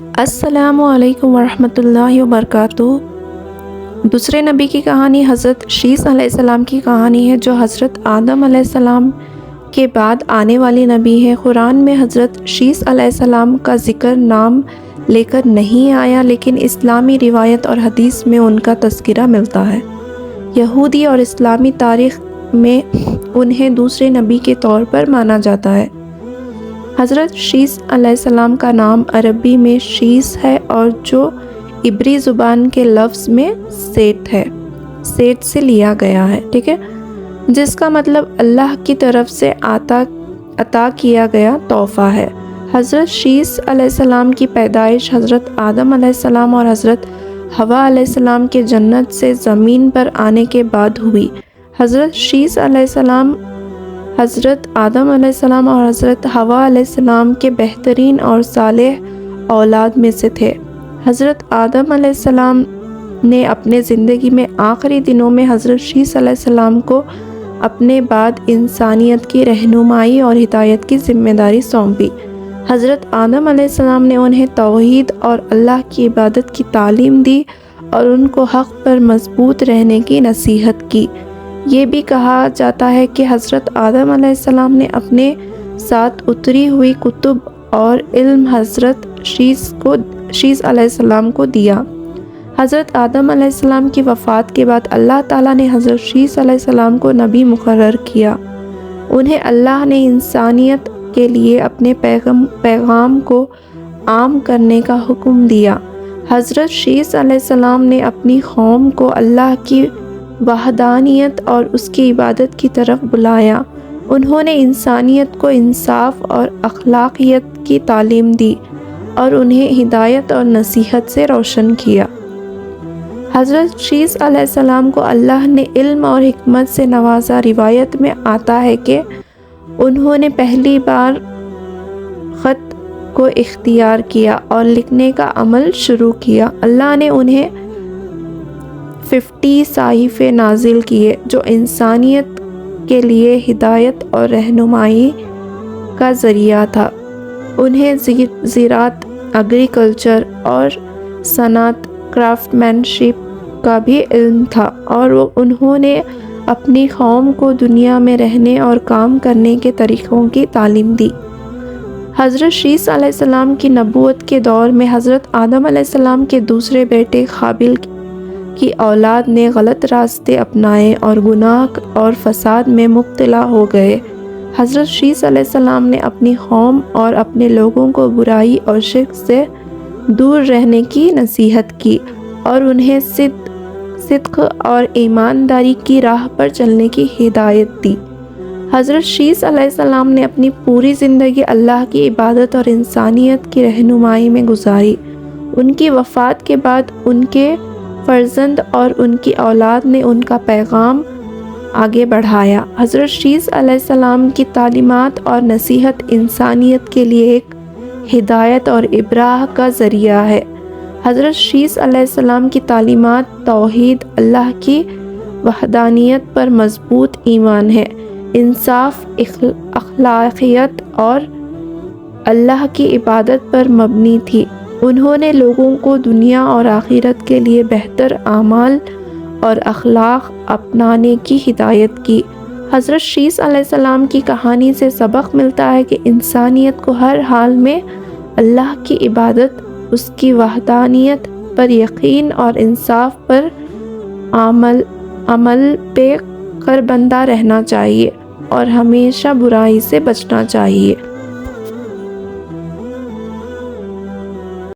السلام علیکم ورحمۃ اللہ وبرکاتہ۔ دوسرے نبی کی کہانی حضرت شیث علیہ السلام کی کہانی ہے، جو حضرت آدم علیہ السلام کے بعد آنے والی نبی ہے۔ قرآن میں حضرت شیث علیہ السلام کا ذکر نام لے کر نہیں آیا، لیکن اسلامی روایت اور حدیث میں ان کا تذکرہ ملتا ہے۔ یہودی اور اسلامی تاریخ میں انہیں دوسرے نبی کے طور پر مانا جاتا ہے۔ حضرت شیث علیہ السلام کا نام عربی میں شیث ہے، اور جو عبری زبان کے لفظ میں سیٹ ہے، سیٹ سے لیا گیا ہے، ٹھیک ہے، جس کا مطلب اللہ کی طرف سے عطا کیا گیا تحفہ ہے۔ حضرت شیث علیہ السلام کی پیدائش حضرت آدم علیہ السلام اور حضرت حوا علیہ السلام کے جنت سے زمین پر آنے کے بعد ہوئی۔ حضرت شیث علیہ السلام حضرت آدم علیہ السلام اور حضرت حوا علیہ السلام کے بہترین اور صالح اولاد میں سے تھے۔ حضرت آدم علیہ السلام نے اپنے زندگی میں آخری دنوں میں حضرت شیث علیہ السلام کو اپنے بعد انسانیت کی رہنمائی اور ہدایت کی ذمہ داری سونپی۔ حضرت آدم علیہ السلام نے انہیں توحید اور اللہ کی عبادت کی تعلیم دی اور ان کو حق پر مضبوط رہنے کی نصیحت کی۔ یہ بھی کہا جاتا ہے کہ حضرت آدم علیہ السلام نے اپنے ساتھ اتری ہوئی کتب اور علم حضرت شیث علیہ السلام کو دیا۔ حضرت آدم علیہ السلام کی وفات کے بعد اللہ تعالیٰ نے حضرت شیث علیہ السلام کو نبی مقرر کیا۔ انہیں اللہ نے انسانیت کے لیے اپنے پیغام کو عام کرنے کا حکم دیا۔ حضرت شیث علیہ السلام نے اپنی قوم کو اللہ کی وحدانیت اور اس کی عبادت کی طرف بلایا۔ انہوں نے انسانیت کو انصاف اور اخلاقیت کی تعلیم دی اور انہیں ہدایت اور نصیحت سے روشن کیا۔ حضرت شیث علیہ السلام کو اللہ نے علم اور حکمت سے نوازا۔ روایت میں آتا ہے کہ انہوں نے پہلی بار خط کو اختیار کیا اور لکھنے کا عمل شروع کیا۔ اللہ نے انہیں 50 صحیفے نازل کیے جو انسانیت کے لیے ہدایت اور رہنمائی کا ذریعہ تھا۔ انہیں زراعت، ایگریکلچر اور صنعت، کرافٹ مینشپ کا بھی علم تھا، اور انہوں نے اپنی قوم کو دنیا میں رہنے اور کام کرنے کے طریقوں کی تعلیم دی۔ حضرت شیث علیہ السلام کی نبوت کے دور میں حضرت آدم علیہ السلام کے دوسرے بیٹے قابیل کی اولاد نے غلط راستے اپنائے اور گناہ اور فساد میں مبتلا ہو گئے۔ حضرت شیث علیہ السلام نے اپنی قوم اور اپنے لوگوں کو برائی اور شرک سے دور رہنے کی نصیحت کی اور انہیں صدق اور ایمانداری کی راہ پر چلنے کی ہدایت دی۔ حضرت شیث علیہ السلام نے اپنی پوری زندگی اللہ کی عبادت اور انسانیت کی رہنمائی میں گزاری۔ ان کی وفات کے بعد ان کے فرزند اور ان کی اولاد نے ان کا پیغام آگے بڑھایا۔ حضرت شیث علیہ السلام کی تعلیمات اور نصیحت انسانیت کے لیے ایک ہدایت اور ابراہ کا ذریعہ ہے۔ حضرت شیث علیہ السلام کی تعلیمات توحید، اللہ کی وحدانیت پر مضبوط ایمان ہے، انصاف، اخلاقیت اور اللہ کی عبادت پر مبنی تھی۔ انہوں نے لوگوں کو دنیا اور آخرت کے لیے بہتر اعمال اور اخلاق اپنانے کی ہدایت کی۔ حضرت شیث علیہ السلام کی کہانی سے سبق ملتا ہے کہ انسانیت کو ہر حال میں اللہ کی عبادت، اس کی وحدانیت پر یقین اور انصاف پر عمل پہ کربندہ رہنا چاہیے اور ہمیشہ برائی سے بچنا چاہیے۔